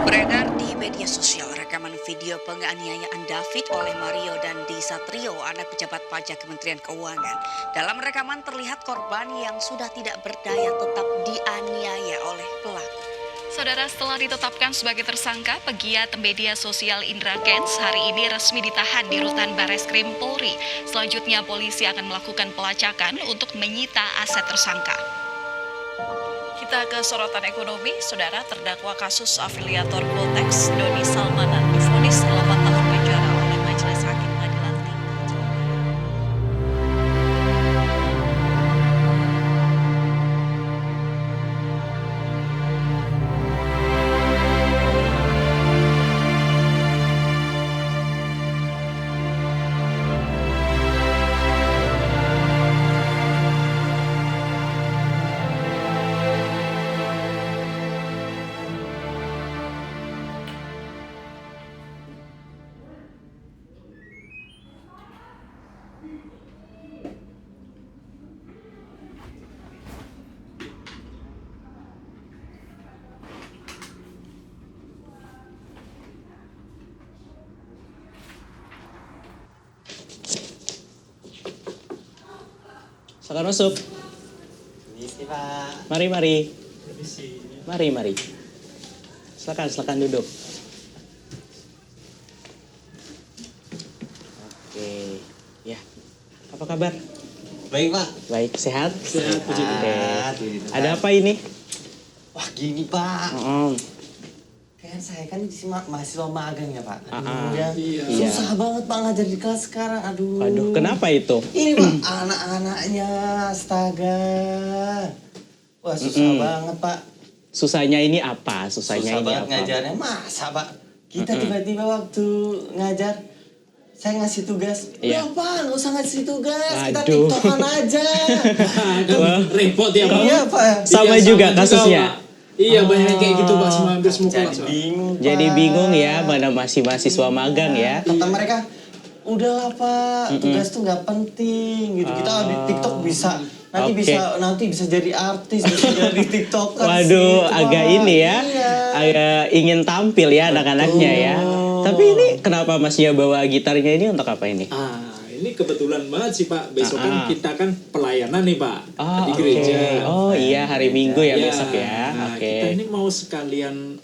Beredar di media sosial rekaman video penganiayaan David oleh Mario dan Di Satrio, anak pejabat pajak Kementerian Keuangan. Dalam rekaman terlihat korban yang sudah tidak berdaya tetap dianiaya oleh pelaku. Saudara, setelah ditetapkan sebagai tersangka, pegiat media sosial Indra Kents hari ini resmi ditahan di Rutan Bareskrim Polri. Selanjutnya polisi akan melakukan pelacakan untuk menyita aset tersangka. Kita ke sorotan ekonomi, saudara. Terdakwa kasus afiliator Boltex, Doni Salmanan, divonis 8 tahun penjara oleh Majelis Hakim Pengadilan Tinggi Jawa Barat. Silakan masuk. Permisi, Pak. Mari. Permisi. Mari. Silakan duduk. Oke. Ya. Apa kabar? Baik, Pak. Baik, sehat? Sehat, puji Tuhan. Oke. Ada apa ini? Wah, gini, Pak. Oh, Kan saya kan mahasiswa magang ya, Pak. Iya. Susah banget, Pak, ngajar di kelas sekarang. waduh, kenapa itu? Ini, Pak, anak-anaknya, astaga. Wah, susah banget, Pak. Susahnya ini apa? Susahnya ini banget apa? ngajarnya. Masa, Pak? Kita tiba-tiba waktu ngajar, saya ngasih tugas. Iya. Ya, Pak, nggak usah ngasih tugas. Kita Waduh. tiktokan aja. Wah, repot ya Pak. Iya, Pak. sama Iya, juga sama kasusnya. Pak. Iya, banyak yang kayak gitu Pak, hampir semua kelas Jadi Pak. bingung, Pak. Jadi bingung ya, mana masih mahasiswa magang ya. Kata mereka, udahlah Pak, tugas tuh nggak penting gitu. Kita di TikTok bisa Oke. nanti bisa jadi artis, bisa jadi TikToker. Waduh, sih, agak Pak. ini ya, Iya. agak ingin tampil ya anak-anaknya ya. Tapi ini kenapa masnya bawa gitarnya ini untuk apa ini? Ini kebetulan banget sih Pak. Besok kan kita kan pelayanan nih Pak Oh, di oke. gereja. Oh iya, hari Minggu ya Iya. besok ya. Nah, Oke. kita ini mau sekalian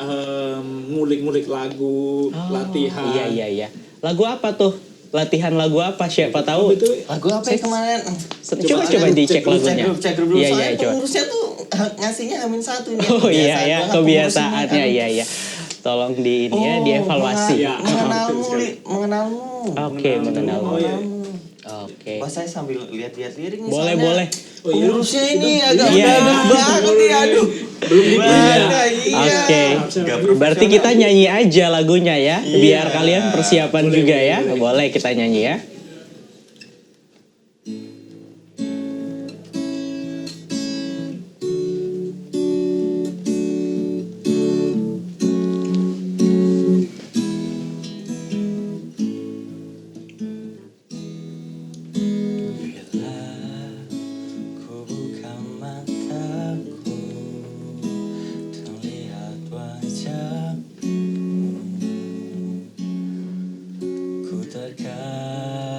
ngulik-ngulik lagu, Oh, latihan. Iya. Lagu apa tuh? Latihan lagu apa? Siapa tahu? Itu Lagu apa ya kemarin? Coba dicek lagunya. Cek grup dulu. Iya, Soalnya coba. pengurusnya tuh ngasihnya Hamin 1 ini. Oh iya ya, banget kebiasaannya pengurusnya. iya. Tolong di ini ya, dievaluasi. Iya. Mengenalmu, Betul sekali. mengenalmu. Oke, mengenalmu. Oh, iya. Oke. Wah, saya sambil lihat-lihat lirik nih. Boleh, soalnya boleh. Oh, iya. Pengurusnya ini agak Iya. udah banget nih, aduh. belum dipuji ya. Iya. Oke. Nggak Berarti kita nyanyi aja lagunya ya, Iya. biar kalian persiapan juga ya. Boleh kita nyanyi ya. Bila ku buka mataku, terlihat wajahmu, ku terkagum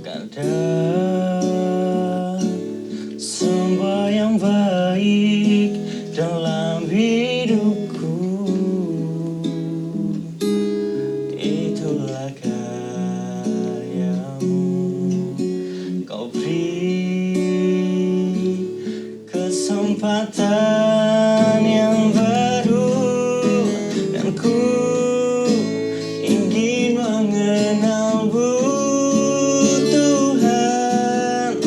kadang semua yang baik dalam hidupku, itulah karyamu. Kau beri kesempatan yang baru, dan ku ingin mengenalmu Tuhan,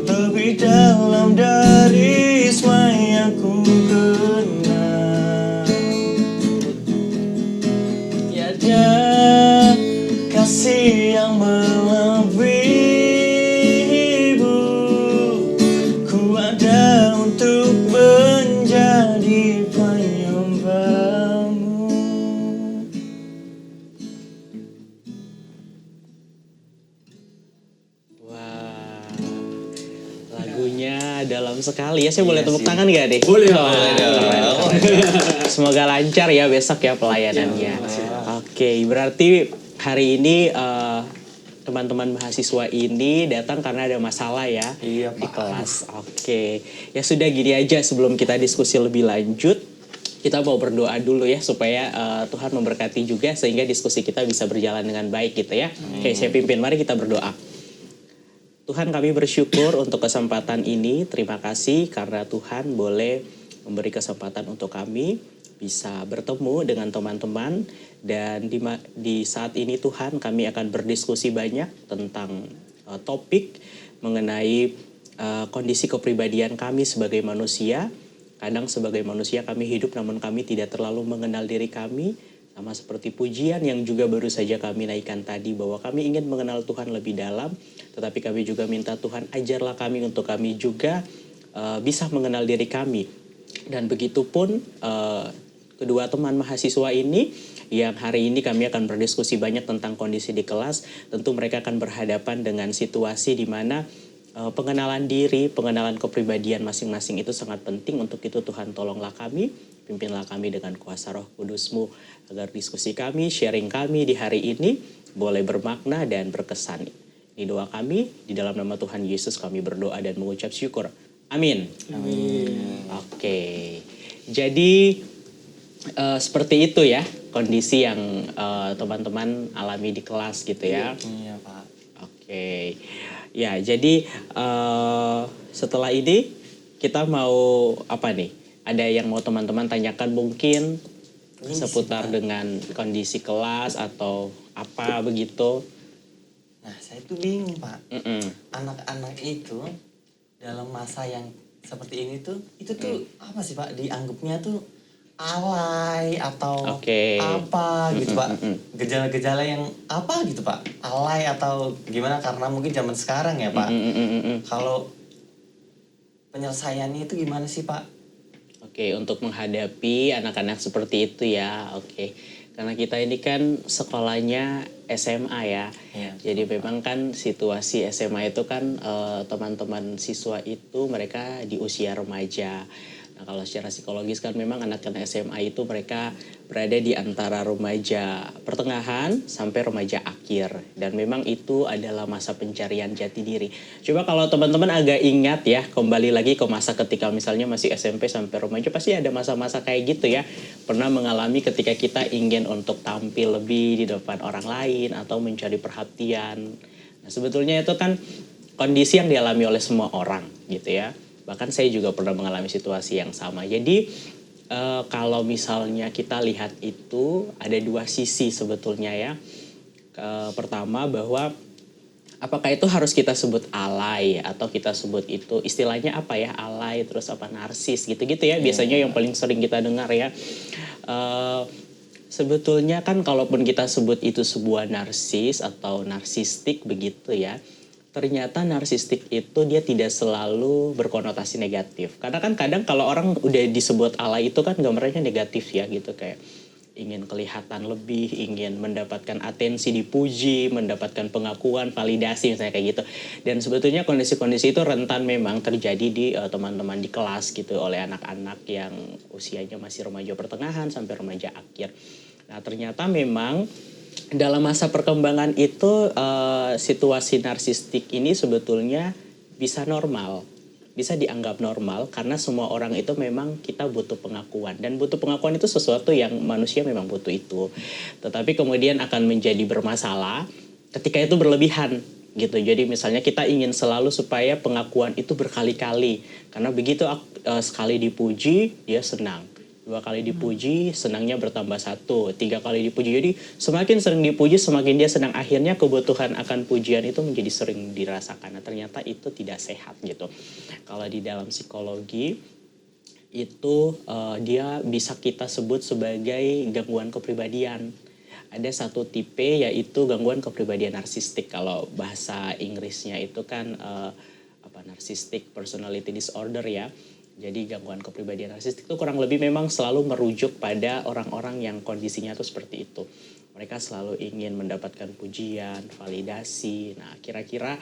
lebih dalam dari semua yang ku kenal. Tiada kasih yang melebihimu, ku ada untuk menjadi penyembahmu. Wah, lagunya dalam sekali ya. Saya boleh Iya tepuk sih. tangan gak deh? Boleh, Oh, boleh keren. Semoga lancar ya besok ya pelayanannya. Oke, berarti hari ini teman-teman mahasiswa ini datang karena ada masalah ya Iya, di Pak. kelas. Oke, ya sudah gini aja sebelum kita diskusi lebih lanjut. Kita mau berdoa dulu ya supaya Tuhan memberkati juga sehingga diskusi kita bisa berjalan dengan baik gitu ya. Oke, saya pimpin. Mari kita berdoa. Tuhan, kami bersyukur untuk kesempatan ini. Terima kasih karena Tuhan boleh memberi kesempatan untuk kami bisa bertemu dengan teman-teman. Dan di saat ini Tuhan kami akan berdiskusi banyak tentang topik mengenai kondisi kepribadian kami sebagai manusia. Kadang sebagai manusia kami hidup namun kami tidak terlalu mengenal diri kami. Sama seperti pujian yang juga baru saja kami naikkan tadi bahwa kami ingin mengenal Tuhan lebih dalam. Tetapi kami juga minta Tuhan ajarlah kami untuk kami juga bisa mengenal diri kami. Dan begitupun kedua teman mahasiswa ini yang hari ini kami akan berdiskusi banyak tentang kondisi di kelas. Tentu mereka akan berhadapan dengan situasi di mana pengenalan diri, pengenalan kepribadian masing-masing itu sangat penting. Untuk itu Tuhan tolonglah kami, pimpinlah kami dengan kuasa Roh Kudus-Mu agar diskusi kami, sharing kami di hari ini boleh bermakna dan berkesan. Ini doa kami, di dalam nama Tuhan Yesus kami berdoa dan mengucap syukur. Amin. Amin. Oke, jadi seperti itu ya kondisi yang teman-teman alami di kelas gitu ya. Iya, Pak. Oke, ya jadi setelah ini kita mau apa nih? Ada yang mau teman-teman tanyakan mungkin seputar dengan kondisi kelas atau apa begitu? Nah, saya tuh bingung, Pak. Mm-mm. Anak-anak itu dalam masa yang seperti ini tuh, itu tuh apa sih, Pak? Dianggapnya tuh alay atau Oke. apa gitu, Pak? Mm-mm. Gejala-gejala yang apa gitu, Pak? Alay atau gimana? Karena mungkin zaman sekarang ya, Pak. Mm-mm. Kalau penyelesaiannya itu gimana sih, Pak? Oke, untuk menghadapi anak-anak seperti itu ya, oke. Karena kita ini kan sekolahnya SMA ya. Iya. Jadi memang kan situasi SMA itu kan teman-teman siswa itu mereka di usia remaja. Nah, kalau secara psikologis kan memang anak-anak SMA itu mereka berada di antara remaja pertengahan sampai remaja akhir. Dan memang itu adalah masa pencarian jati diri. Coba kalau teman-teman agak ingat ya, kembali lagi ke masa ketika misalnya masih SMP sampai remaja, pasti ada masa-masa kayak gitu ya. Pernah mengalami ketika kita ingin untuk tampil lebih di depan orang lain atau mencari perhatian. Nah, sebetulnya itu kan kondisi yang dialami oleh semua orang gitu ya. Bahkan saya juga pernah mengalami situasi yang sama. Jadi kalau misalnya kita lihat itu ada dua sisi sebetulnya ya. Pertama bahwa apakah itu harus kita sebut alay atau kita sebut itu istilahnya apa ya, alay terus apa narsis gitu-gitu ya. Biasanya yang paling sering kita dengar ya. Sebetulnya kan kalaupun kita sebut itu sebuah narsis atau narsistik begitu ya. Ternyata narsistik itu dia tidak selalu berkonotasi negatif. Karena kan kadang kalau orang udah disebut alay itu kan gambarnya negatif ya gitu. Kayak ingin kelihatan lebih, ingin mendapatkan atensi, dipuji, mendapatkan pengakuan, validasi misalnya kayak gitu. Dan sebetulnya kondisi-kondisi itu rentan memang terjadi di teman-teman di kelas gitu. Oleh anak-anak yang usianya masih remaja pertengahan sampai remaja akhir. Nah ternyata memang dalam masa perkembangan itu situasi narsistik ini sebetulnya bisa normal, bisa dianggap normal karena semua orang itu memang kita butuh pengakuan, dan butuh pengakuan itu sesuatu yang manusia memang butuh itu. Tetapi kemudian akan menjadi bermasalah ketika itu berlebihan gitu. Jadi misalnya kita ingin selalu supaya pengakuan itu berkali-kali, karena begitu sekali dipuji dia senang, 2 kali dipuji senangnya bertambah 1, 3 kali dipuji. Jadi semakin sering dipuji semakin dia senang. Akhirnya kebutuhan akan pujian itu menjadi sering dirasakan. Nah, ternyata itu tidak sehat gitu. Kalau di dalam psikologi itu dia bisa kita sebut sebagai gangguan kepribadian. Ada satu tipe yaitu gangguan kepribadian narsistik. Kalau bahasa Inggrisnya itu kan narcissistic personality disorder ya. Jadi gangguan kepribadian narsistik itu kurang lebih memang selalu merujuk pada orang-orang yang kondisinya tuh seperti itu. Mereka selalu ingin mendapatkan pujian, validasi. Nah, kira-kira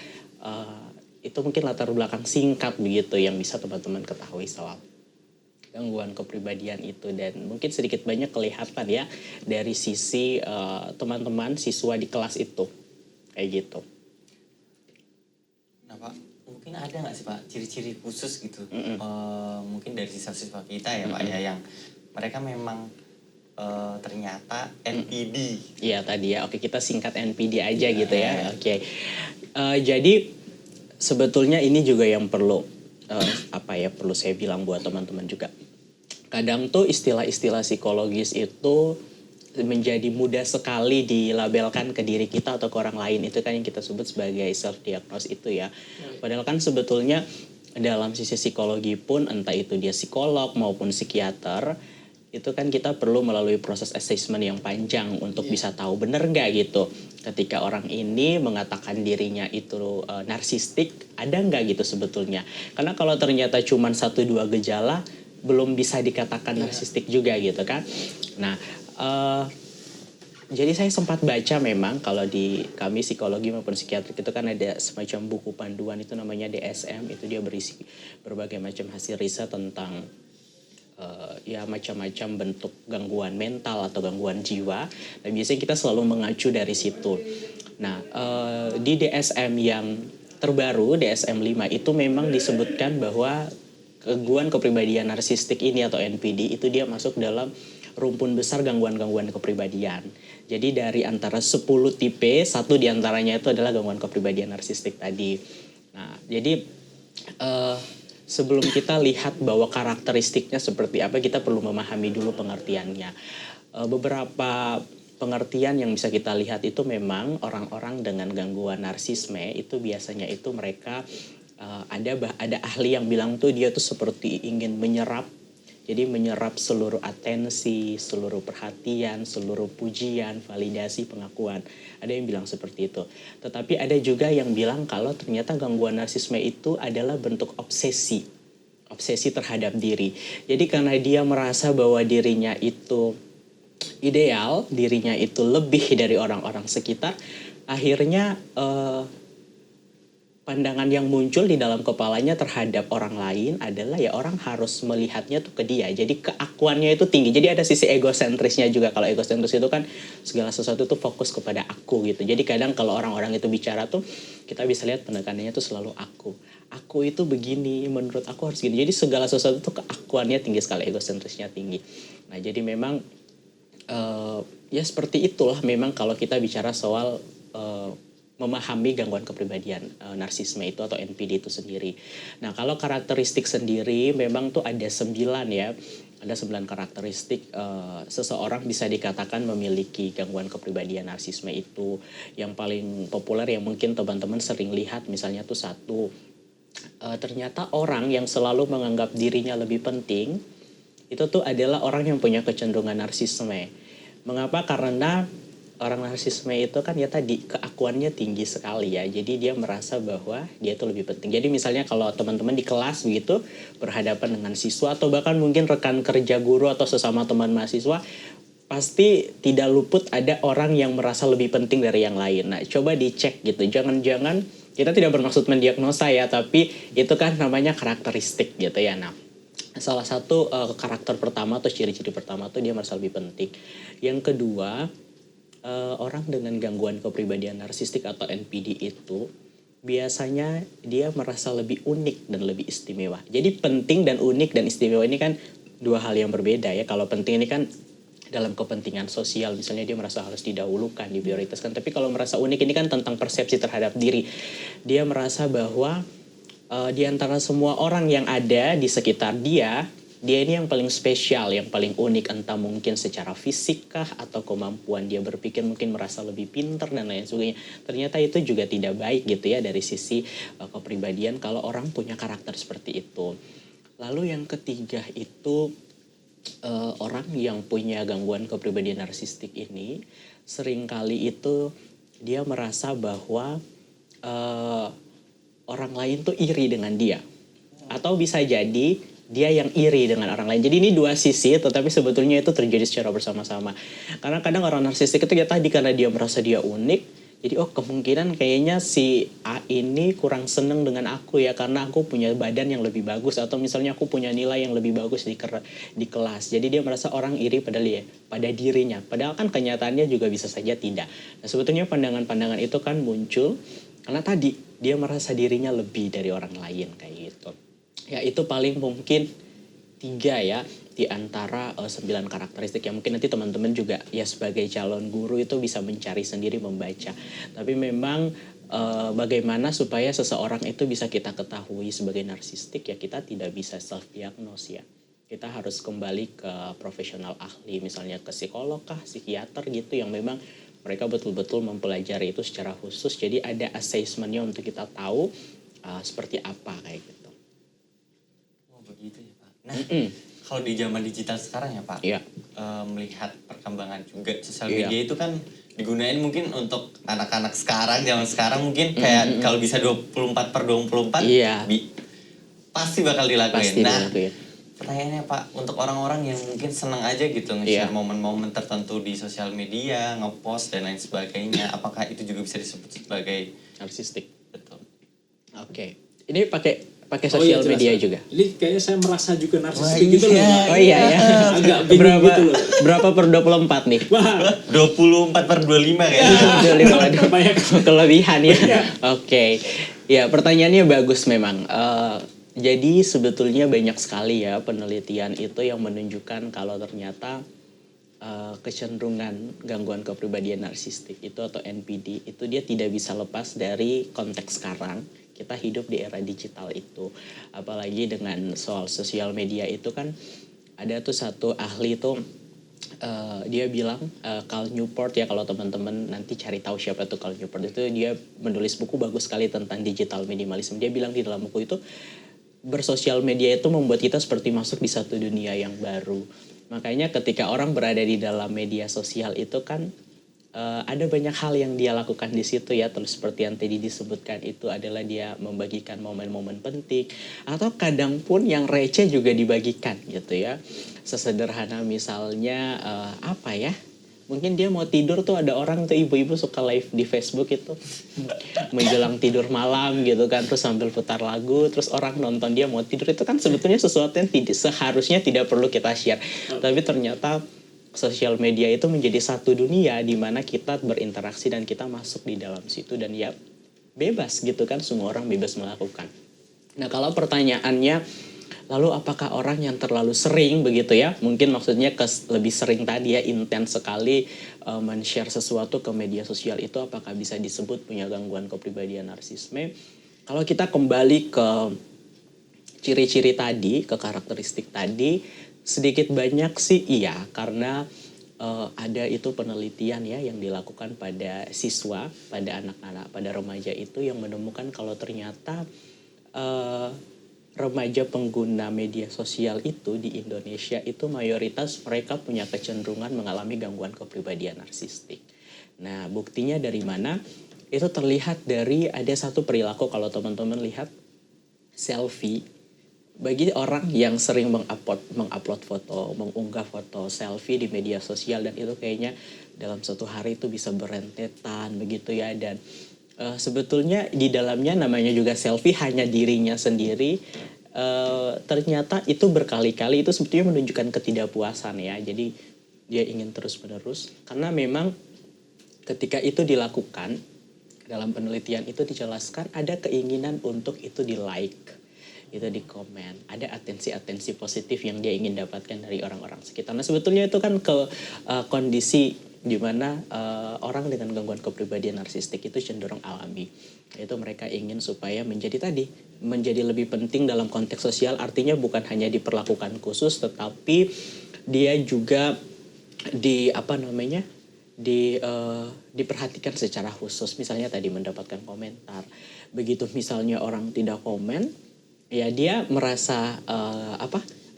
itu mungkin latar belakang singkat begitu yang bisa teman-teman ketahui soal gangguan kepribadian itu, dan mungkin sedikit banyak kelihatan ya dari sisi teman-teman siswa di kelas itu kayak gitu. Nah Pak, mungkin ada nggak sih Pak ciri-ciri khusus gitu, mungkin dari siswa-siswa kita ya Pak ya, yang mereka memang ternyata NPD. Iya tadi ya, oke kita singkat NPD aja gitu ya. Oke. Jadi sebetulnya ini juga yang perlu perlu saya bilang buat teman-teman juga. Kadang tuh istilah-istilah psikologis itu menjadi mudah sekali dilabelkan ke diri kita atau ke orang lain. Itu kan yang kita sebut sebagai self-diagnose itu ya. Padahal kan sebetulnya dalam sisi psikologi pun, entah itu dia psikolog maupun psikiater, itu kan kita perlu melalui proses assessment yang panjang untuk bisa tahu benar nggak gitu. Ketika orang ini mengatakan dirinya itu narsistik, ada nggak gitu sebetulnya. Karena kalau ternyata cuma 1-2 gejala, belum bisa dikatakan narsistik juga gitu kan. Nah, jadi saya sempat baca memang kalau di kami psikologi maupun psikiatrik itu kan ada semacam buku panduan itu namanya DSM, itu dia berisi berbagai macam hasil riset tentang macam-macam bentuk gangguan mental atau gangguan jiwa. Nah, biasanya kita selalu mengacu dari situ. Nah, di DSM yang terbaru, DSM-5 itu memang disebutkan bahwa gangguan kepribadian narsistik ini atau NPD itu dia masuk dalam rumpun besar gangguan-gangguan kepribadian. Jadi dari antara 10 tipe, 1 diantaranya itu adalah gangguan kepribadian narsistik tadi. Nah, jadi sebelum kita lihat bahwa karakteristiknya seperti apa, kita perlu memahami dulu pengertiannya. Beberapa pengertian yang bisa kita lihat itu memang orang-orang dengan gangguan narsisme itu biasanya itu mereka ada ahli yang bilang tuh dia tuh seperti ingin menyerap. Jadi menyerap seluruh atensi, seluruh perhatian, seluruh pujian, validasi, pengakuan. Ada yang bilang seperti itu. Tetapi ada juga yang bilang kalau ternyata gangguan narsisme itu adalah bentuk obsesi. Obsesi terhadap diri. Jadi karena dia merasa bahwa dirinya itu ideal, dirinya itu lebih dari orang-orang sekitar, akhirnya pandangan yang muncul di dalam kepalanya terhadap orang lain adalah ya orang harus melihatnya tuh ke dia. Jadi keakuannya itu tinggi. Jadi ada sisi egosentrisnya juga. Kalau egosentris itu kan segala sesuatu tuh fokus kepada aku gitu. Jadi kadang kalau orang-orang itu bicara tuh kita bisa lihat penekanannya tuh selalu aku. Aku itu begini, menurut aku harus gini. Jadi segala sesuatu tuh keakuannya tinggi sekali, egosentrisnya tinggi. Nah jadi memang ya seperti itulah memang kalau kita bicara soal memahami gangguan kepribadian narsisme itu atau NPD itu sendiri. Nah, kalau karakteristik sendiri memang tuh ada 9 ya. Ada 9 karakteristik seseorang bisa dikatakan memiliki gangguan kepribadian narsisme itu. Yang paling populer yang mungkin teman-teman sering lihat misalnya tuh 1, ternyata orang yang selalu menganggap dirinya lebih penting itu tuh adalah orang yang punya kecenderungan narsisme. Mengapa? Karena orang narsisme itu kan ya tadi keakuannya tinggi sekali ya. Jadi dia merasa bahwa dia itu lebih penting. Jadi misalnya kalau teman-teman di kelas begitu berhadapan dengan siswa atau bahkan mungkin rekan kerja guru atau sesama teman mahasiswa, pasti tidak luput ada orang yang merasa lebih penting dari yang lain. Nah, coba dicek gitu. Jangan-jangan kita tidak bermaksud mendiagnosa ya, tapi itu kan namanya karakteristik gitu ya. Nah, salah satu karakter pertama atau ciri-ciri pertama tuh dia merasa lebih penting. Yang kedua, orang dengan gangguan kepribadian narsistik atau NPD itu biasanya dia merasa lebih unik dan lebih istimewa. Jadi penting dan unik dan istimewa ini kan dua hal yang berbeda ya. Kalau penting ini kan dalam kepentingan sosial, misalnya dia merasa harus didahulukan, diprioritaskan. Tapi kalau merasa unik ini kan tentang persepsi terhadap diri. Dia merasa bahwa di antara semua orang yang ada di sekitar dia ini yang paling spesial, yang paling unik, entah mungkin secara fisik kah atau kemampuan dia berpikir mungkin merasa lebih pintar dan lain sebagainya. Ternyata itu juga tidak baik gitu ya dari sisi kepribadian kalau orang punya karakter seperti itu. Lalu yang ketiga itu orang yang punya gangguan kepribadian narsistik ini seringkali itu dia merasa bahwa orang lain tuh iri dengan dia. Atau bisa jadi dia yang iri dengan orang lain. Jadi ini dua sisi, tetapi sebetulnya itu terjadi secara bersama-sama. Karena kadang orang narsistik itu ya tadi karena dia merasa dia unik, jadi kemungkinan kayaknya si A ini kurang seneng dengan aku ya karena aku punya badan yang lebih bagus atau misalnya aku punya nilai yang lebih bagus di kelas. Jadi dia merasa orang iri pada dirinya. Padahal kan kenyataannya juga bisa saja tidak. Nah, sebetulnya pandangan-pandangan itu kan muncul karena tadi dia merasa dirinya lebih dari orang lain kayak gitu. Ya itu paling mungkin 3 ya di antara 9 karakteristik yang mungkin nanti teman-teman juga ya sebagai calon guru itu bisa mencari sendiri membaca. Tapi memang bagaimana supaya seseorang itu bisa kita ketahui sebagai narsistik ya kita tidak bisa self-diagnose ya. Kita harus kembali ke profesional ahli misalnya ke psikolog kah, psikiater gitu yang memang mereka betul-betul mempelajari itu secara khusus. Jadi ada assessment-nya untuk kita tahu seperti apa kayak gitu. Begitu ya Pak. Nah, kalau di zaman digital sekarang ya Pak, melihat perkembangan juga sosial media itu kan digunain mungkin untuk anak-anak sekarang, zaman sekarang mungkin kayak kalau bisa 24/24 pasti bakal dilakuin. Pertanyaannya Pak, untuk orang-orang yang mungkin senang aja gitu nge-share momen-momen tertentu di sosial media, nge-post dan lain sebagainya, apakah itu juga bisa disebut sebagai narsistik? Betul. Oke. Ini pakai sosial media juga. Ini kayaknya saya merasa juga narsistik gitu loh. Oh iya ya. Agak bingung gitu loh. Berapa per 24 nih? Wah, 24/25 kayaknya. 25 banyak kelebihan ya. Oke. Ya, pertanyaannya bagus memang. Jadi sebetulnya banyak sekali ya penelitian itu yang menunjukkan kalau ternyata kecenderungan gangguan kepribadian narsistik itu atau NPD itu dia tidak bisa lepas dari konteks sekarang. Kita hidup di era digital itu. Apalagi dengan soal sosial media itu kan ada tuh satu ahli tuh dia bilang Cal Newport ya kalau teman-teman nanti cari tahu siapa tuh Cal Newport itu dia menulis buku bagus sekali tentang digital minimalism. Dia bilang di dalam buku itu bersosial media itu membuat kita seperti masuk di satu dunia yang baru. Makanya ketika orang berada di dalam media sosial itu kan ada banyak hal yang dia lakukan di situ ya. Terus seperti yang tadi disebutkan itu adalah dia membagikan momen-momen penting atau kadang pun yang receh juga dibagikan gitu ya. Sesederhana misalnya apa ya? Mungkin dia mau tidur tuh ada orang tuh ibu-ibu suka live di Facebook itu menjelang tidur malam gitu kan terus sambil putar lagu terus orang nonton dia mau tidur itu kan sebetulnya sesuatu yang seharusnya tidak perlu kita share. Tapi ternyata sosial media itu menjadi satu dunia di mana kita berinteraksi dan kita masuk di dalam situ dan ya bebas gitu kan semua orang bebas melakukan. Nah kalau pertanyaannya lalu apakah orang yang terlalu sering begitu ya mungkin maksudnya lebih sering tadi ya intens sekali men-share sesuatu ke media sosial itu apakah bisa disebut punya gangguan kepribadian narsisme? Kalau kita kembali ke ciri-ciri tadi, ke karakteristik tadi sedikit banyak sih iya karena ada itu penelitian ya yang dilakukan pada siswa, pada anak-anak, pada remaja itu yang menemukan kalau ternyata remaja pengguna media sosial itu di Indonesia itu mayoritas mereka punya kecenderungan mengalami gangguan kepribadian narsistik. Nah buktinya dari mana? Itu terlihat dari ada satu perilaku kalau teman-teman lihat selfie. Bagi orang yang sering mengupload foto, mengunggah foto selfie di media sosial dan itu kayaknya dalam satu hari itu bisa berentetan begitu ya dan sebetulnya di dalamnya namanya juga selfie hanya dirinya sendiri ternyata itu berkali-kali itu sebetulnya menunjukkan ketidakpuasan ya jadi dia ingin terus-menerus karena memang ketika itu dilakukan, dalam penelitian itu dijelaskan ada keinginan untuk itu di-like, itu di-komen. Ada atensi-atensi positif yang dia ingin dapatkan dari orang-orang sekitar. Nah sebetulnya itu kan kondisi di mana orang dengan gangguan kepribadian narsistik itu cenderung alami. Yaitu mereka ingin supaya menjadi lebih penting dalam konteks sosial, artinya bukan hanya diperlakukan khusus, tetapi dia juga diperhatikan secara khusus. Misalnya tadi mendapatkan komentar. Begitu misalnya orang tidak komen, ya dia merasa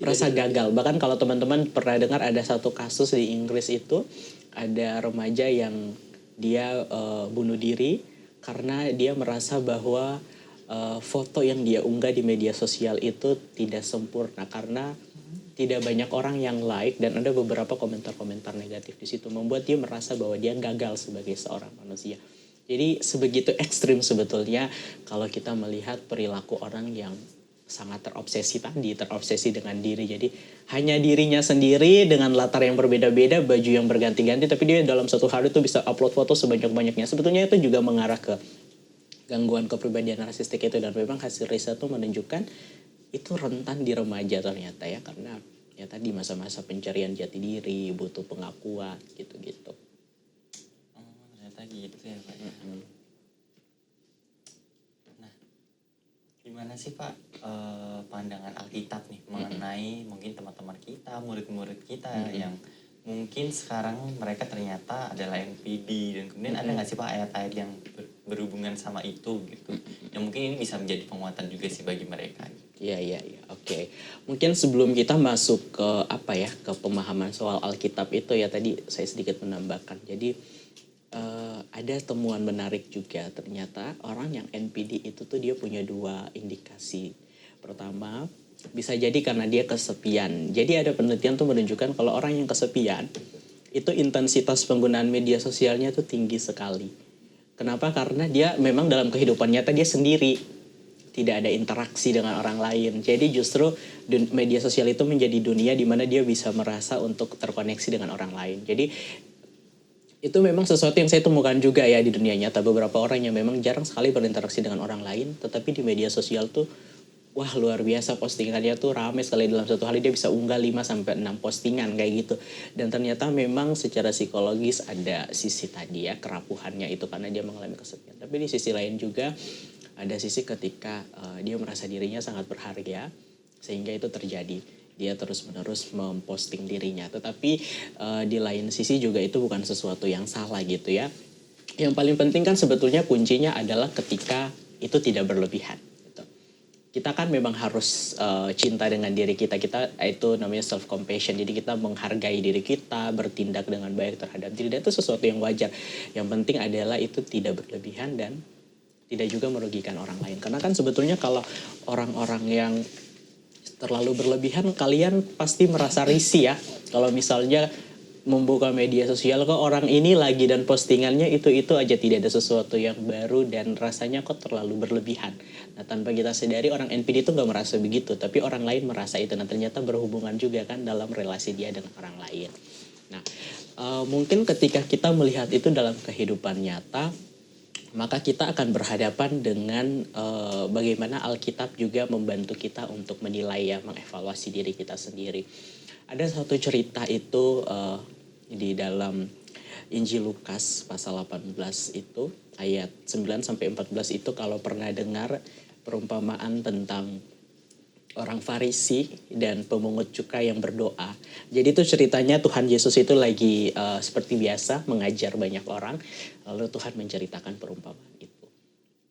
merasa gagal. Bahkan kalau teman-teman pernah dengar ada satu kasus di Inggris itu, ada remaja yang dia bunuh diri karena dia merasa bahwa foto yang dia unggah di media sosial itu tidak sempurna karena tidak banyak orang yang like, dan ada beberapa komentar-komentar negatif di situ, membuat dia merasa bahwa dia gagal sebagai seorang manusia. Jadi sebegitu ekstrim sebetulnya kalau kita melihat perilaku orang yang sangat terobsesi dengan diri. Jadi hanya dirinya sendiri dengan latar yang berbeda-beda, baju yang berganti-ganti, tapi dia dalam satu hari itu bisa upload foto sebanyak-banyaknya. Sebetulnya itu juga mengarah ke gangguan kepribadian narsistik itu, dan memang hasil riset itu menunjukkan itu rentan di remaja ternyata ya, karena ya tadi masa-masa pencarian jati diri, butuh pengakuan gitu-gitu. Oh, ternyata gitu ya Pak. Nah, gimana sih Pak pandangan Alkitab nih mengenai mungkin teman-teman kita, murid-murid kita yang mungkin sekarang mereka ternyata adalah NPD, dan kemudian ada nggak sih Pak ayat-ayat yang berhubungan sama itu gitu, yang mungkin ini bisa menjadi penguatan juga sih bagi mereka. Iya, oke. Mungkin sebelum kita masuk ke ke pemahaman soal Alkitab itu ya, tadi saya sedikit menambahkan. Jadi ada temuan menarik juga, ternyata orang yang NPD itu tuh dia punya dua indikasi. Pertama, bisa jadi karena dia kesepian. Jadi ada penelitian tuh menunjukkan kalau orang yang kesepian itu intensitas penggunaan media sosialnya tuh tinggi sekali. Kenapa? Karena dia memang dalam kehidupan nyata dia sendiri, tidak ada interaksi dengan orang lain. Jadi justru media sosial itu menjadi dunia di mana dia bisa merasa untuk terkoneksi dengan orang lain. Jadi itu memang sesuatu yang saya temukan juga ya di dunia nyata. Beberapa orang yang memang jarang sekali berinteraksi dengan orang lain, tetapi di media sosial tuh wah luar biasa, postingannya tuh ramai sekali. Dalam satu hari dia bisa unggah 5-6 postingan kayak gitu. Dan ternyata memang secara psikologis ada sisi tadi ya, kerapuhannya itu karena dia mengalami kesepian. Tapi di sisi lain juga ada sisi ketika dia merasa dirinya sangat berharga, sehingga itu terjadi. Dia terus-menerus memposting dirinya. Tetapi di lain sisi juga itu bukan sesuatu yang salah gitu ya. Yang paling penting kan sebetulnya kuncinya adalah ketika itu tidak berlebihan. Kita kan memang harus cinta dengan diri kita. Kita itu namanya self compassion. Jadi kita menghargai diri kita, bertindak dengan baik terhadap diri, dan itu sesuatu yang wajar. Yang penting adalah itu tidak berlebihan dan tidak juga merugikan orang lain. Karena kan sebetulnya kalau orang-orang yang terlalu berlebihan, kalian pasti merasa risih ya. Kalau misalnya membuka media sosial kok orang ini lagi dan postingannya itu aja, tidak ada sesuatu yang baru dan rasanya kok terlalu berlebihan. Nah tanpa kita sadari orang NPD itu nggak merasa begitu, tapi orang lain merasa itu. Nah ternyata berhubungan juga kan dalam relasi dia dengan orang lain. Nah mungkin ketika kita melihat itu dalam kehidupan nyata, maka kita akan berhadapan dengan bagaimana Alkitab juga membantu kita untuk menilai ya, mengevaluasi diri kita sendiri. Ada satu cerita itu di dalam Injil Lukas pasal 18 itu ayat 9-14 itu, kalau pernah dengar perumpamaan tentang orang Farisi dan pemungut cukai yang berdoa. Jadi itu ceritanya Tuhan Yesus itu lagi seperti biasa mengajar banyak orang, lalu Tuhan menceritakan perumpamaan itu.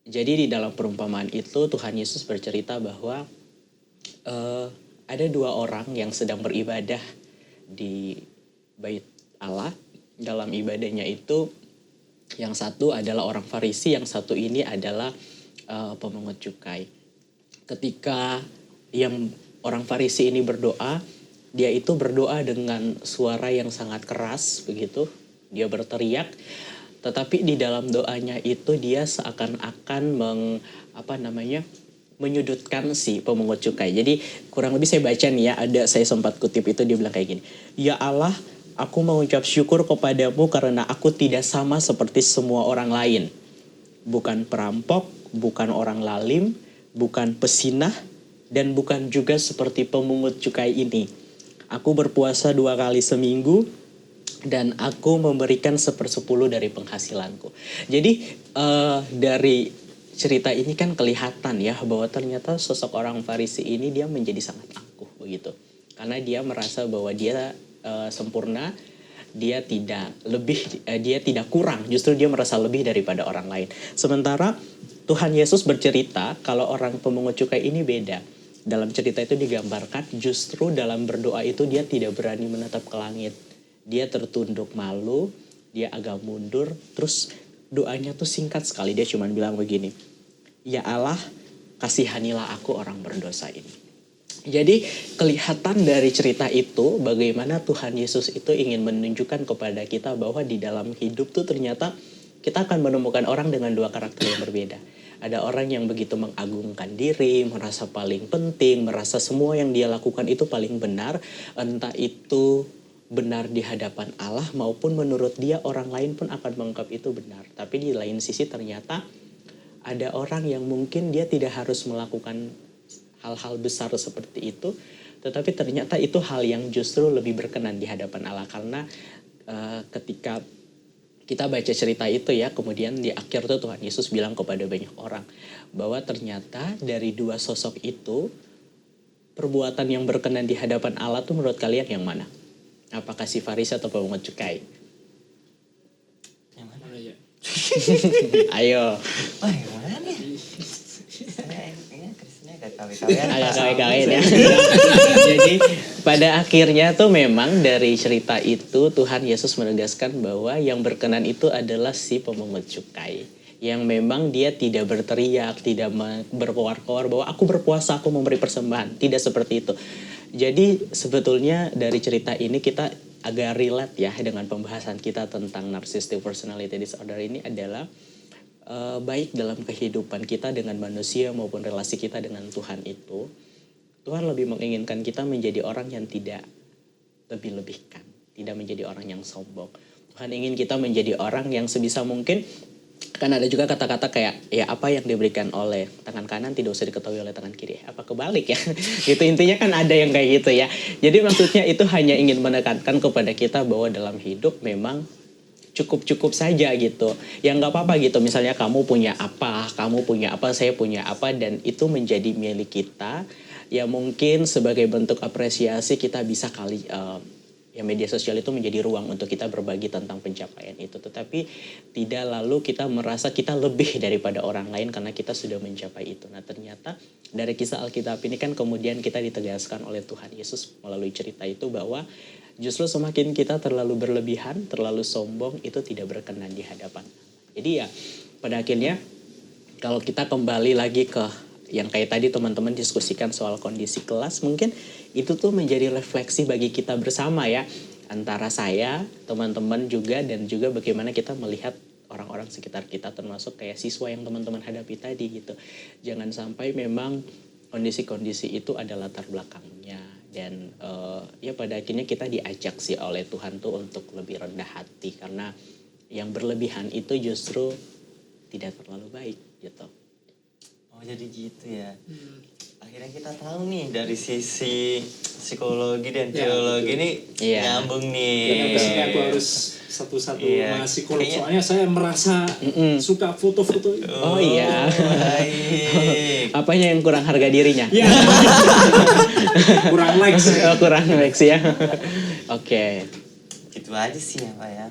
Jadi di dalam perumpamaan itu Tuhan Yesus bercerita bahwa ada dua orang yang sedang beribadah di Bait Allah. Dalam ibadahnya itu yang satu adalah orang Farisi, yang satu ini adalah pemungut cukai. Ketika yang orang Farisi ini berdoa, dia itu berdoa dengan suara yang sangat keras begitu, dia berteriak, tetapi di dalam doanya itu dia seakan-akan menyudutkan si pemungut cukai. Jadi kurang lebih saya baca nih ya, saya sempat kutip itu, dia bilang kayak gini, "Ya Allah, aku mengucap syukur kepadamu karena aku tidak sama seperti semua orang lain. Bukan perampok, bukan orang lalim, bukan pesinah, dan bukan juga seperti pemungut cukai ini. Aku berpuasa 2 kali seminggu, dan aku memberikan 1/10 dari penghasilanku. Jadi dari cerita ini kan kelihatan ya bahwa ternyata sosok orang Farisi ini dia menjadi sangat angkuh begitu. Karena dia merasa bahwa dia sempurna, dia tidak kurang, justru dia merasa lebih daripada orang lain. Sementara Tuhan Yesus bercerita kalau orang pemungut cukai ini beda. Dalam cerita itu digambarkan justru dalam berdoa itu dia tidak berani menatap ke langit. Dia tertunduk malu, dia agak mundur, terus doanya tuh singkat sekali. Dia cuma bilang begini, "Ya Allah, kasihanilah aku orang berdosa ini." Jadi kelihatan dari cerita itu bagaimana Tuhan Yesus itu ingin menunjukkan kepada kita bahwa di dalam hidup tuh ternyata kita akan menemukan orang dengan 2 karakter yang berbeda. Ada orang yang begitu mengagungkan diri, merasa paling penting, merasa semua yang dia lakukan itu paling benar. Entah itu benar di hadapan Allah maupun menurut dia orang lain pun akan menganggap itu benar. Tapi di lain sisi ternyata ada orang yang mungkin dia tidak harus melakukan hal-hal besar seperti itu. Tetapi ternyata itu hal yang justru lebih berkenan di hadapan Allah. Karena ketika kita baca cerita itu ya, kemudian di akhir tuh Tuhan Yesus bilang kepada banyak orang bahwa ternyata dari 2 sosok itu perbuatan yang berkenan di hadapan Allah tuh menurut kalian yang mana? Apakah si Farisi atau pemungut cukai? Yang mana ya? Ayo. Wah, yang mana nih? Saya Kristennya agak KW-KW-an. Agak KW-KW ya. Jadi pada akhirnya tuh memang dari cerita itu Tuhan Yesus menegaskan bahwa yang berkenan itu adalah si pemungut cukai. Yang memang dia tidak berteriak, tidak berkoar-koar bahwa aku berpuasa, aku memberi persembahan. Tidak seperti itu. Jadi sebetulnya dari cerita ini kita agak relate ya dengan pembahasan kita tentang narcissistic personality disorder ini adalah baik dalam kehidupan kita dengan manusia maupun relasi kita dengan Tuhan itu. Tuhan lebih menginginkan kita menjadi orang yang tidak lebih-lebihkan, tidak menjadi orang yang sombong. Tuhan ingin kita menjadi orang yang sebisa mungkin. Kan ada juga kata-kata kayak ya apa yang diberikan oleh tangan kanan tidak usah diketahui oleh tangan kiri. Apa kebalik ya? Gitu intinya kan ada yang kayak gitu ya. Jadi maksudnya itu hanya ingin menekankan kepada kita bahwa dalam hidup memang cukup-cukup saja gitu. Ya nggak apa-apa gitu. Misalnya kamu punya apa, saya punya apa, dan itu menjadi milik kita. Ya mungkin sebagai bentuk apresiasi kita bisa kali ya media sosial itu menjadi ruang untuk kita berbagi tentang pencapaian itu. Tetapi tidak lalu kita merasa kita lebih daripada orang lain karena kita sudah mencapai itu. Nah ternyata dari kisah Alkitab ini kan kemudian kita ditegaskan oleh Tuhan Yesus melalui cerita itu bahwa justru semakin kita terlalu berlebihan, terlalu sombong, itu tidak berkenan di hadapan. Jadi ya pada akhirnya kalau kita kembali lagi ke yang kayak tadi teman-teman diskusikan soal kondisi kelas, mungkin itu tuh menjadi refleksi bagi kita bersama ya. Antara saya, teman-teman juga, dan juga bagaimana kita melihat orang-orang sekitar kita termasuk kayak siswa yang teman-teman hadapi tadi gitu. Jangan sampai memang kondisi-kondisi itu ada latar belakangnya. Dan ya pada akhirnya kita diajak sih oleh Tuhan tuh untuk lebih rendah hati. Karena yang berlebihan itu justru tidak terlalu baik gitu. Oh jadi gitu ya. Akhirnya kita tahu nih dari sisi psikologi dan teologi ini nyambung nih. Di sini aku harus satu-satu psikolog. Kayaknya, soalnya saya merasa suka foto-foto. Oh iya. Baik. Apanya yang kurang harga dirinya? Ya. Kurang likes. Oh, kurang likes ya. Oke. Gitu aja sih ya Pak ya.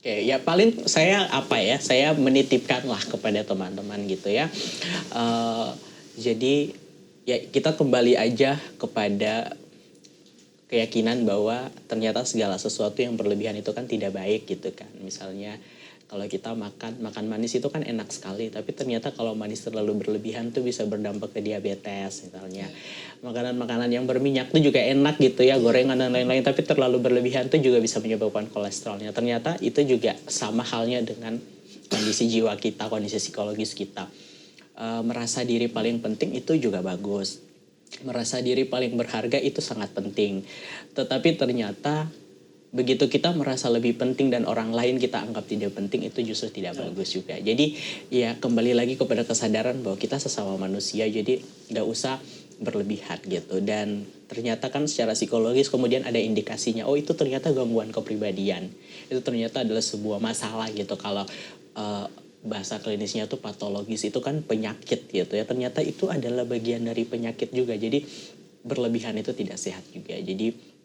Oke, ya paling saya saya menitipkanlah kepada teman-teman gitu ya. Jadi ya kita kembali aja kepada keyakinan bahwa ternyata segala sesuatu yang berlebihan itu kan tidak baik gitu kan. Misalnya kalau kita makan manis itu kan enak sekali, tapi ternyata kalau manis terlalu berlebihan tuh bisa berdampak ke diabetes misalnya. Makanan-makanan yang berminyak tuh juga enak gitu ya, gorengan dan lain-lain, tapi terlalu berlebihan tuh juga bisa menyebabkan kolesterolnya. Ternyata itu juga sama halnya dengan kondisi jiwa kita, kondisi psikologis kita. Merasa diri paling penting itu juga bagus. merasa diri paling berharga itu sangat penting. Tetapi ternyata begitu kita merasa lebih penting dan orang lain kita anggap tidak penting, itu justru tidak bagus juga. Jadi ya kembali lagi kepada kesadaran bahwa kita sesama manusia, jadi nggak usah berlebihan gitu. Dan ternyata kan secara psikologis kemudian ada indikasinya, oh itu ternyata gangguan kepribadian, itu ternyata adalah sebuah masalah gitu. Kalau bahasa klinisnya tuh patologis, itu kan penyakit gitu ya, ternyata itu adalah bagian dari penyakit juga. Jadi berlebihan itu tidak sehat juga. Jadi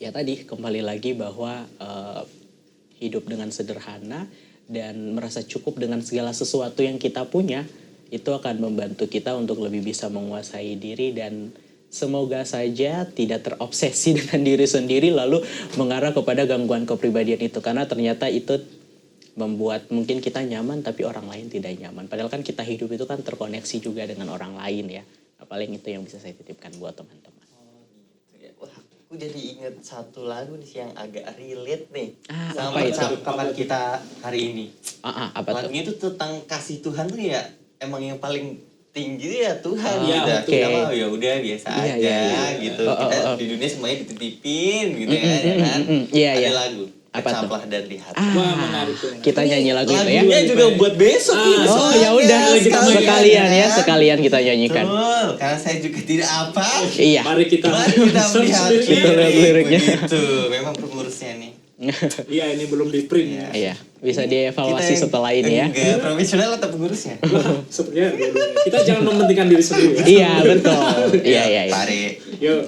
ya tadi kembali lagi bahwa hidup dengan sederhana dan merasa cukup dengan segala sesuatu yang kita punya, itu akan membantu kita untuk lebih bisa menguasai diri, dan semoga saja tidak terobsesi dengan diri sendiri lalu mengarah kepada gangguan kepribadian itu, karena ternyata itu membuat mungkin kita nyaman tapi orang lain tidak nyaman. Padahal kan kita hidup itu kan terkoneksi juga dengan orang lain ya. Paling itu yang bisa saya titipkan buat teman-teman. Wah, aku jadi inget satu lagu nih yang agak relate nih apa sama itu? percakapan kita hari ini. Apa tuh? Lagunya itu tentang kasih Tuhan tuh ya, emang yang paling tinggi ya Tuhan Oh, gitu. ya, Kita mah ya udah biasa Iya, aja iya. gitu. Kita di dunia semuanya dititipin gitu ya kan. Iya, Ada iya. lagu Apa tuh? Pecahlah dan lihat. Wah, menarik tuh. Kita nyanyi lagu itu ya. Lagunya juga buat besok ini Oh soalnya. ya udah, sekalian ya, kan? sekalian kita nyanyikan. Betul, karena saya juga tidak apa. Iya. Mari kita Melihat Kita lihat liriknya. begitu. Memang pengurusnya nih. Iya, ini belum di print ya. Iya, bisa dievaluasi Kita yang setelah ini ya. Enggak profesional atau pengurusnya? Wah, sepertinya dua-duanya. Kita jangan mementingkan diri sendiri ya. Iya betul. Iya iya. Iya. Tarik. Yuk.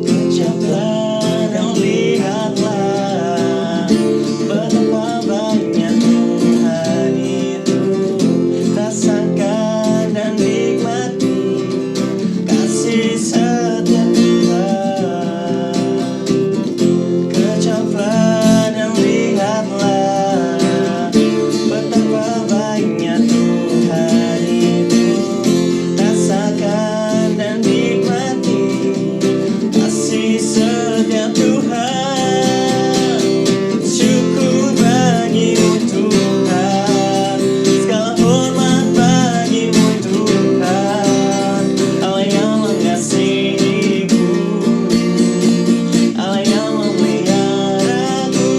Ucaplah dan lihatlah betapa banyak Tuhan itu. Rasakan dan nikmati kasih setia Tuhan. Kecaplah dan lihatlah betapa banyak Tuhan itu. Rasakan dan nikmati kasih setia Tuhan. Syukur bagimu Tuhan, segala hormat bagimu Tuhan. Allah yang mengasihiku, Allah yang memeliharaku.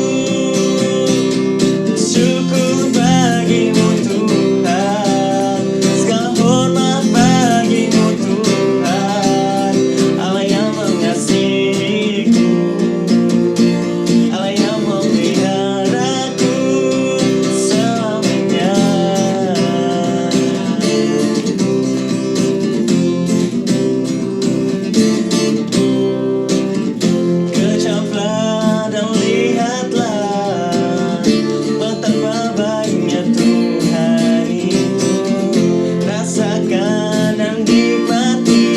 Syukur bagimu Tuhan, segala hormat bagimu Tuhan. Allah yang mengasihiku, Allah yang memeliharaku selamanya. Kecaplah dan lihatlah betapa banyak Tuhan itu. Rasakan dan nikmati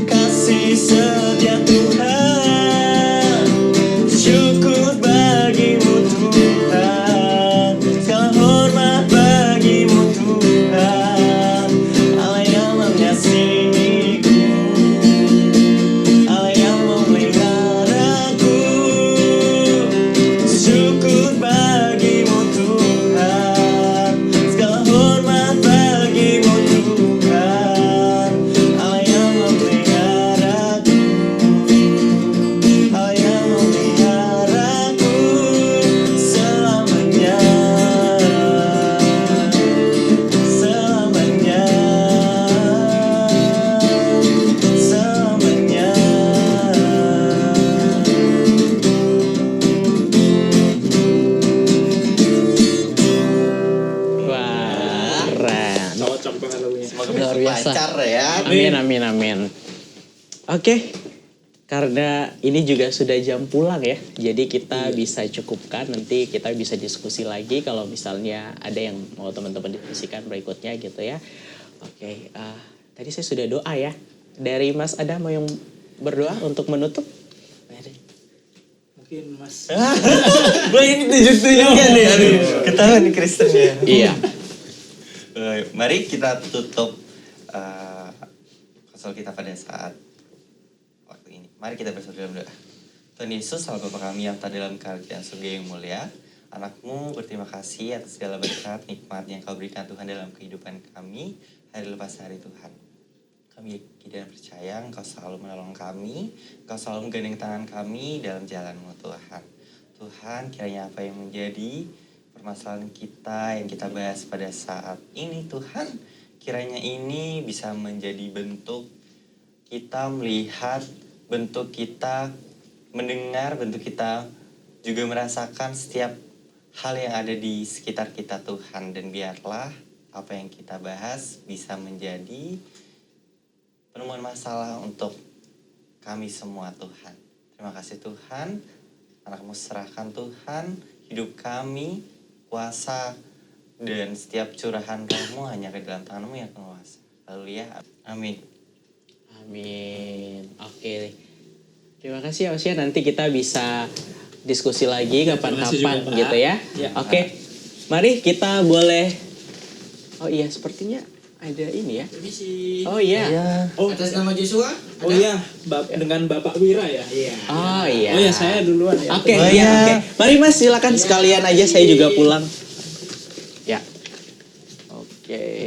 kasih setia Tuhan. Syukur bagimu Tuhan, segala hormat bagimu Tuhan. Allah yang mengasihiku, Allah yang memeliharaku. Syukur bagimu Tuhan, segala hormat bagimu Tuhan. Allah yang memeliharaku, Allah yang memeliharaku selamanya. Selamanya. Selamanya. Wah, keren. Cocok banget lagunya. Semoga Luar besok biasa. lancar ya. Amin amin amin. Oke, karena ini juga sudah jam pulang ya, jadi kita bisa cukupkan, nanti kita bisa diskusi lagi kalau misalnya ada yang mau teman-teman diskusikan berikutnya gitu ya. Oke, tadi saya sudah doa ya. Dari Mas Adam mau yang berdoa untuk menutup? Mungkin Mas. Gue ini tunjuk-tunjukkan nih, aduh, ketahuan nih Kristen ya. Iya. Mari kita tutup konsol kita pada saat waktu ini. Mari kita bersatu dalam doa. Tuhan Yesus, Allah Bapa kami yang tak dalam kerajaan surga yang mulia, anakmu berterima kasih atas segala berkat nikmat yang kau berikan Tuhan dalam kehidupan kami hari lepas hari Tuhan. Kami yakin dan percaya Engkau selalu menolong kami, Engkau selalu menggandeng tangan kami dalam jalan-Mu Tuhan. Tuhan, kiranya apa yang menjadi permasalahan kita yang kita bahas pada saat ini Tuhan, kiranya ini bisa menjadi bentuk kita melihat, bentuk kita mendengar, bentuk kita juga merasakan setiap hal yang ada di sekitar kita Tuhan. Dan biarlah apa yang kita bahas bisa menjadi penemuan masalah untuk kami semua Tuhan. Terima kasih Tuhan, anak-Mu serahkan Tuhan, hidup kami, kuasa, dan setiap curahan Roh-Mu hanya ke dalam tangan-Mu yang kuasa. Haleluya, amin. Amin. Oke. Terima kasih Mas ya. Nanti kita bisa diskusi lagi kapan-kapan juga, Pak. gitu ya. Ya. Oke. Mari kita boleh. Oh iya, sepertinya ada ini ya. Permisi. Oh iya. Oh, Atas nama Joshua? oh iya, dengan Bapak Wira ya. Iya. Oh iya. Oh ya, saya duluan ya. Oke, Oh, iya, iya. oke. Mari Mas, silakan sekalian aja saya juga pulang. Ya. Oke.